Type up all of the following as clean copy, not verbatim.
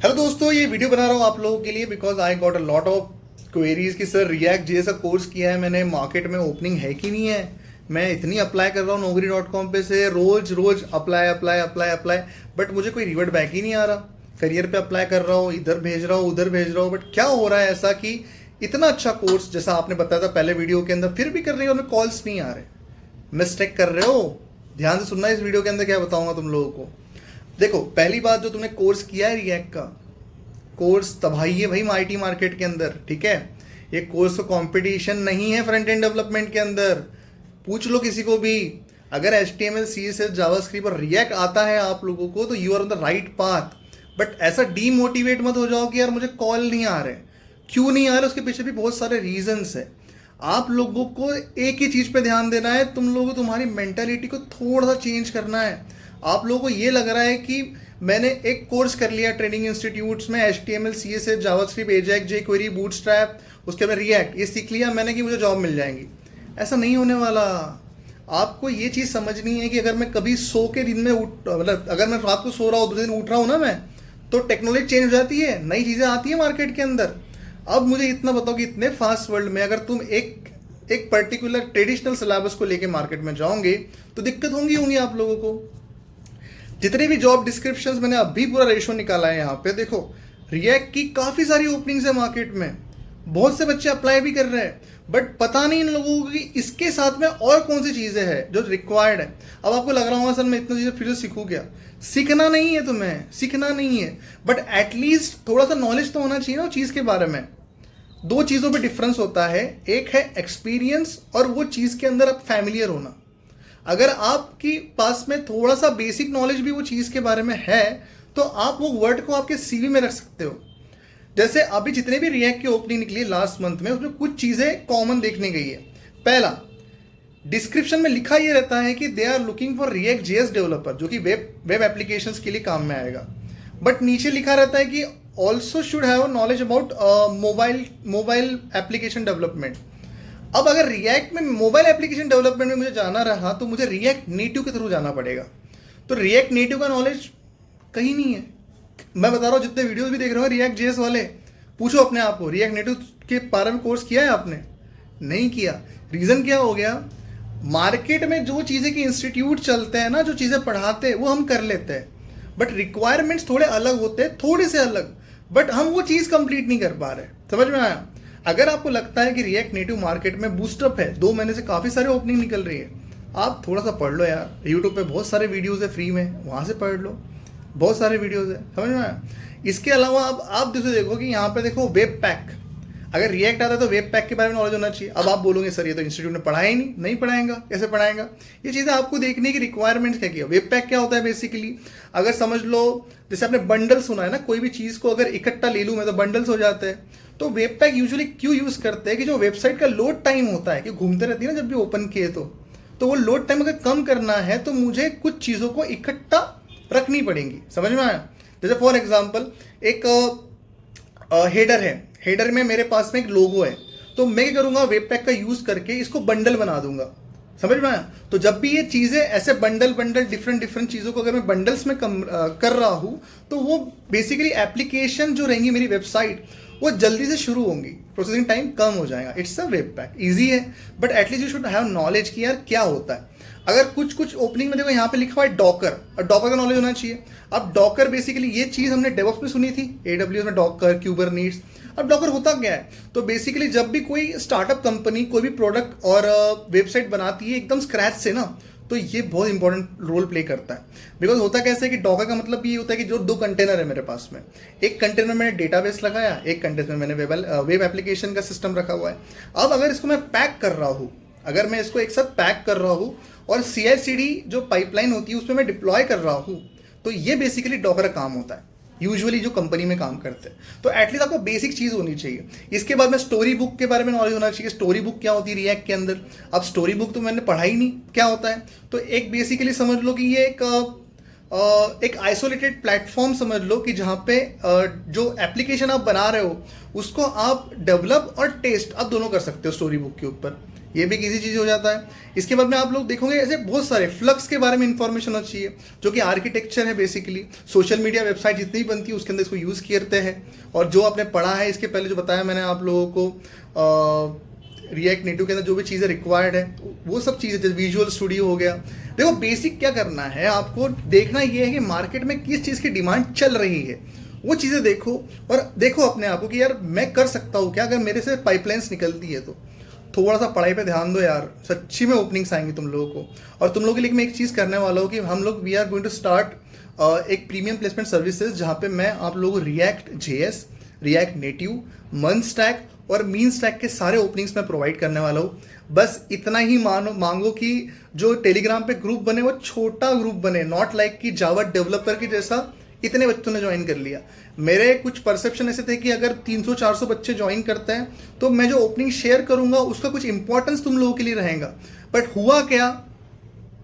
Hello दोस्तों, ये video बना रहा हूँ आप लोगों के लिए because I got a lot of queries कि सर रिएक्ट जेएस का कोर्स किया है मैंने, मार्केट में ओपनिंग है कि नहीं है। मैं इतनी अप्लाई कर रहा हूँ naukri.com पे से, रोज रोज apply apply apply apply, but मुझे कोई रिवर्ट बैक ही नहीं आ रहा। करियर पे अप्लाई कर रहा हूँ, इधर भेज रहा हूँ उधर भेज रहा हूँ, बट क्या हो रहा है ऐसा कि इतना अच्छा कोर्स जैसा आपने बताया था पहले वीडियो के अंदर, फिर भी कर रही हो, उनमें कॉल्स नहीं आ रहे। मिस्टेक कर रहे हो। ध्यान से सुनना, इस वीडियो के अंदर क्या बताऊंगा तुम लोगों को। देखो, पहली बात, जो तुमने कोर्स किया है रिएक्ट का, कोर्स तबाही है भाई आईटी मार्केट के अंदर, ठीक है। ये कोर्स तो कंपटीशन नहीं है फ्रंट एंड डेवलपमेंट के अंदर। पूछ लो किसी को भी, अगर HTML CSS जावास्क्रिप्ट और रिएक्ट आता है आप लोगों को तो you are on the right path. But ऐसा डीमोटिवेट मत हो जाओ कि यार मुझे कॉल नहीं आ रहे। क्यों नहीं आ रहे, उसके पीछे भी बहुत सारे रीजंस है। आप लोगों को एक ही चीज पे ध्यान देना है, तुम लोगों को तुम्हारी मेंटालिटी को थोड़ा सा चेंज करना है। आप लोगों को ये लग रहा है कि मैंने एक कोर्स कर लिया ट्रेनिंग इंस्टीट्यूट्स में, HTML CSS JavaScript Ajax jQuery bootstrap, उसके बाद रिएक्ट, ये सीख लिया मैंने कि मुझे जॉब मिल जाएंगी। ऐसा नहीं होने वाला। आपको ये चीज़ समझनी है कि अगर मैं कभी सो के दिन में मतलब अगर मैं रात को सो रहा हूँ दूसरे दिन उठ रहा हूँ ना मैं, तो टेक्नोलॉजी चेंज हो जाती है, नई चीज़ें आती है मार्केट के अंदर। अब मुझे इतना बताओ कि इतने फास्ट वर्ल्ड में अगर तुम एक पर्टिकुलर ट्रेडिशनल सिलेबस को लेके मार्केट में जाओगे तो दिक्कत होंगी आप लोगों को। जितने भी जॉब डिस्क्रिप्शंस मैंने अभी पूरा रेशो निकाला है यहाँ पे, देखो रिएक्ट की काफ़ी सारी ओपनिंग्स है मार्केट में, बहुत से बच्चे अप्लाई भी कर रहे हैं, बट पता नहीं इन लोगों को कि इसके साथ में और कौन सी चीज़ें हैं जो रिक्वायर्ड है। अब आपको लग रहा होगा सर मैं इतना चीज़ें फिर से सीखूँ क्या? सीखना नहीं है तुम्हें, सीखना नहीं है, बट एटलीस्ट थोड़ा सा नॉलेज तो होना चाहिए ना उस चीज़ के बारे में। दो चीज़ों पे डिफरेंस होता है, एक है एक्सपीरियंस और वो चीज़ के अंदर आप फैमिलियर होना। अगर आपके पास में थोड़ा सा बेसिक नॉलेज भी वो चीज़ के बारे में है तो आप वो वर्ड को आपके CV में रख सकते हो। जैसे अभी जितने भी रिएक्ट की ओपनिंग निकली लास्ट मंथ में, उसमें कुछ चीज़ें कॉमन देखने गई है। पहला, डिस्क्रिप्शन में लिखा ये रहता है कि they are looking for React JS developer, जो कि वेब एप्लीकेशंस के लिए काम में आएगा। बट नीचे लिखा रहता है कि also should have knowledge about mobile application development. अब अगर रिएक्ट में मोबाइल एप्लीकेशन डेवलपमेंट में मुझे जाना रहा तो मुझे रिएक्ट नेटिव के थ्रू जाना पड़ेगा। तो रिएक्ट नेटिव का नॉलेज कहीं नहीं है। मैं बता रहा हूँ, जितने वीडियोस भी देख रहे हो रिएक्ट JS वाले, पूछो अपने आप को, रिएक्ट नेटिव के बारे में कोर्स किया है आपने? नहीं किया। रीज़न क्या हो गया? मार्केट में जो चीज़ें के इंस्टीट्यूट चलते हैं ना, जो चीज़ें पढ़ाते हैं वो हम कर लेते हैं, बट रिक्वायरमेंट्स थोड़े अलग होते हैं, थोड़े से अलग, बट हम वो चीज़ कंप्लीट नहीं कर पा रहे। समझ में आया? अगर आपको लगता है कि रिएक्ट नेटिव मार्केट में बूस्टअप है, 2 महीने से काफ़ी सारे ओपनिंग निकल रही है, आप थोड़ा सा पढ़ लो यार। यूट्यूब पे बहुत सारे वीडियोस है फ्री में, वहाँ से पढ़ लो, बहुत सारे वीडियोस है। समझ में आया? इसके अलावा अब आप दूसरे देखो कि यहाँ पे देखो वेब पैक, अगर रिएक्ट आता है तो वेब पैक के बारे में नॉलेज होना चाहिए। अब आप बोलोगे सर ये तो इंस्टीट्यूट ने पढ़ाया ही नहीं पढ़ाएगा, कैसे पढ़ाएगा? ये चीज़ें आपको देखने की रिक्वायरमेंट्स क्या किया। वेब पैक क्या होता है बेसिकली, अगर समझ लो जैसे आपने बंडल सुना है ना, कोई भी चीज़ को अगर इकट्ठा ले लूँ मैं तो बंडल्स हो जाते हैं। तो वेब पैक यूजुअली क्यों यूज़ करते हैं कि जो वेबसाइट का लोड टाइम होता है, कि घूमते रहती है ना जब भी ओपन किए तो वो लोड टाइम अगर कम करना है तो मुझे कुछ चीज़ों को इकट्ठा रखनी पड़ेंगी। समझ में आया? जैसे फॉर एग्जाम्पल एक हेडर है, हेडर में मेरे पास में एक लोगो है, तो मैं क्या करूँगा, वेब पैक का यूज़ करके इसको बंडल बना दूंगा। समझ में आया? तो जब भी ये चीज़ें ऐसे बंडल डिफरेंट चीज़ों को अगर मैं बंडल्स में कर रहा हूँ तो वो बेसिकली एप्लीकेशन जो रहेंगी मेरी वेबसाइट वो जल्दी से शुरू होंगी, प्रोसेसिंग टाइम कम हो जाएगा। It's a web pack, easy है, but at least you should have knowledge कि यार क्या होता है। अगर कुछ ओपनिंग में देखो यहाँ पे लिखा हुआ है डॉकर, और डॉकर का नॉलेज होना चाहिए। अब डॉकर बेसिकली ये चीज़ हमने डेवऑप्स में सुनी थी, AWS में डॉकर, क्यूबरनीट्स। अब डॉकर होता क्या है? तो बेसिकली जब भी कोई स्टार्टअप कंपनी कोई भी प्रोडक्ट और वेबसाइट बनाती है एकदम स्क्रैच से ना, तो ये बहुत इंपॉर्टेंट रोल प्ले करता है। बिकॉज होता कैसे है कि डॉकर का मतलब ये होता है कि जो 2 कंटेनर है मेरे पास में, एक कंटेनर मैंने डेटाबेस लगाया, एक कंटेनर मैंने वेब एप्लीकेशन का सिस्टम रखा हुआ है। अब अगर इसको मैं पैक कर रहा हूँ, अगर मैं इसको एक साथ पैक कर रहा हूँ और CI/CD जो पाइपलाइन होती है उसमें मैं डिप्लॉय कर रहा हूँ, तो ये बेसिकली डॉकर का काम होता है यूजुअली जो कंपनी में काम करते हैं। तो एटलीस्ट आपको बेसिक चीज़ होनी चाहिए। इसके बाद में स्टोरी बुक के बारे में नॉलेज होना चाहिए। स्टोरी बुक क्या होती है रिएक्ट के अंदर? अब स्टोरी बुक तो मैंने पढ़ा ही नहीं क्या होता है। तो एक बेसिकली समझ लो कि ये एक आइसोलेटेड प्लेटफॉर्म समझ लो कि जहाँ पे जो एप्लीकेशन आप बना रहे हो उसको आप डेवलप और टेस्ट आप दोनों कर सकते हो स्टोरी बुक के ऊपर। ये भी एक ईजी चीज़ हो जाता है। इसके बाद में आप लोग देखोगे ऐसे बहुत सारे फ्लक्स के बारे में इंफॉर्मेशन होना चाहिए, जो कि आर्किटेक्चर है बेसिकली। सोशल मीडिया वेबसाइट जितनी भी बनती है उसके अंदर इसको यूज़ करते हैं। और जो आपने पढ़ा है इसके पहले जो बताया मैंने आप लोगों को, रिएक्ट नेटिव के अंदर जो भी चीज़ें रिक्वायर्ड है वो सब चीज़ें, जैसे विजुअल स्टूडियो हो गया। देखो बेसिक क्या करना है, आपको देखना ये है कि मार्केट में किस चीज़ की डिमांड चल रही है, वो चीज़ें देखो और देखो अपने आप को कि यार मैं कर सकता हूँ क्या, अगर मेरे से पाइपलाइंस निकलती है तो। थोड़ा सा पढ़ाई पे ध्यान दो यार, सच्ची में ओपनिंग्स आएंगी तुम लोगों को। और तुम लोगों के लिए मैं एक चीज़ करने वाला हूँ कि हम लोग we are going to start एक प्रीमियम प्लेसमेंट सर्विसेज, जहाँ पे मैं आप लोगों को रिएक्ट जेएस, रिएक्ट नेटिव, मन स्टैक और मीन स्टैक के सारे ओपनिंग्स मैं प्रोवाइड करने वाला हूँ। बस इतना ही मांगो कि जो टेलीग्राम पे ग्रुप बने वो छोटा ग्रुप बने, नॉट लाइक कि जावा डेवलपर की जैसा इतने बच्चों ने ज्वाइन कर लिया। मेरे कुछ परसेप्शन ऐसे थे कि अगर 300-400 बच्चे ज्वाइन करते हैं तो मैं जो ओपनिंग शेयर करूंगा उसका कुछ इंपॉर्टेंस तुम लोगों के लिए रहेगा। बट हुआ क्या,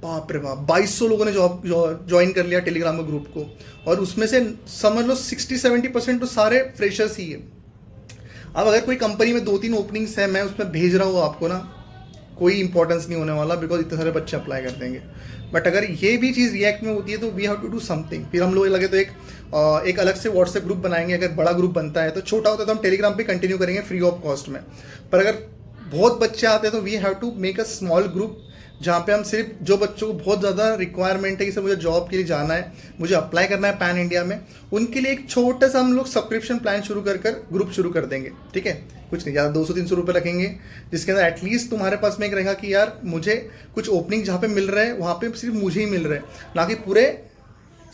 बाप रे बाप, 2200 लोगों ने ज्वाइन कर लिया टेलीग्राम के ग्रुप को, और उसमें से समझ लो 60-70% तो सारे फ्रेशर्स ही है। अब अगर कोई कंपनी में 2-3 ओपनिंग्स है, मैं उसमें भेज रहा हूँ आपको ना, कोई इंपॉर्टेंस नहीं होने वाला, बिकॉज इतने सारे बच्चे अप्लाई कर देंगे। बट अगर ये भी चीज़ रिएक्ट में होती है तो we have to do something. फिर हम लोग लगे तो एक अलग से व्हाट्सएप ग्रुप बनाएंगे। अगर बड़ा ग्रुप बनता है तो, छोटा होता है तो हम टेलीग्राम पे कंटिन्यू करेंगे फ्री ऑफ कॉस्ट में। पर अगर बहुत बच्चे आते हैं तो we have to make a small group, जहाँ पे हम सिर्फ जो बच्चों को बहुत ज़्यादा रिक्वायरमेंट है कि सर मुझे जॉब के लिए जाना है, मुझे अप्लाई करना है पैन इंडिया में, उनके लिए एक छोटा सा हम लोग सब्सक्रिप्शन प्लान शुरू कर ग्रुप शुरू कर देंगे। ठीक है, कुछ नहीं ज़्यादा, 200-300 रुपये रखेंगे, जिसके अंदर एटलीस्ट तुम्हारे पास में एक रहेगा कि यार मुझे कुछ ओपनिंग जहाँ पे मिल रहा है वहाँ पे सिर्फ मुझे ही मिल रहा है, ना कि पूरे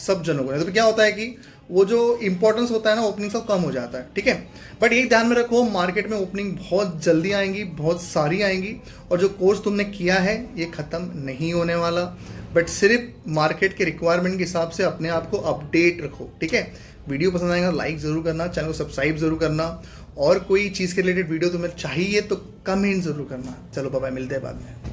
सब जनों को। तो क्या होता है कि वो जो इंपॉर्टेंस होता है ना ओपनिंग का कम हो जाता है। ठीक है, बट ये ध्यान में रखो, मार्केट में ओपनिंग बहुत जल्दी आएंगी, बहुत सारी आएंगी, और जो कोर्स तुमने किया है ये ख़त्म नहीं होने वाला। बट सिर्फ मार्केट के रिक्वायरमेंट के हिसाब से अपने आप को अपडेट रखो। ठीक है, वीडियो पसंद आएगा लाइक ज़रूर करना, चैनल को सब्सक्राइब ज़रूर करना, और कोई चीज़ के रिलेटेड वीडियो तुम्हें चाहिए तो कमेंट ज़रूर करना। चलो बाय, मिलते हैं बाद में।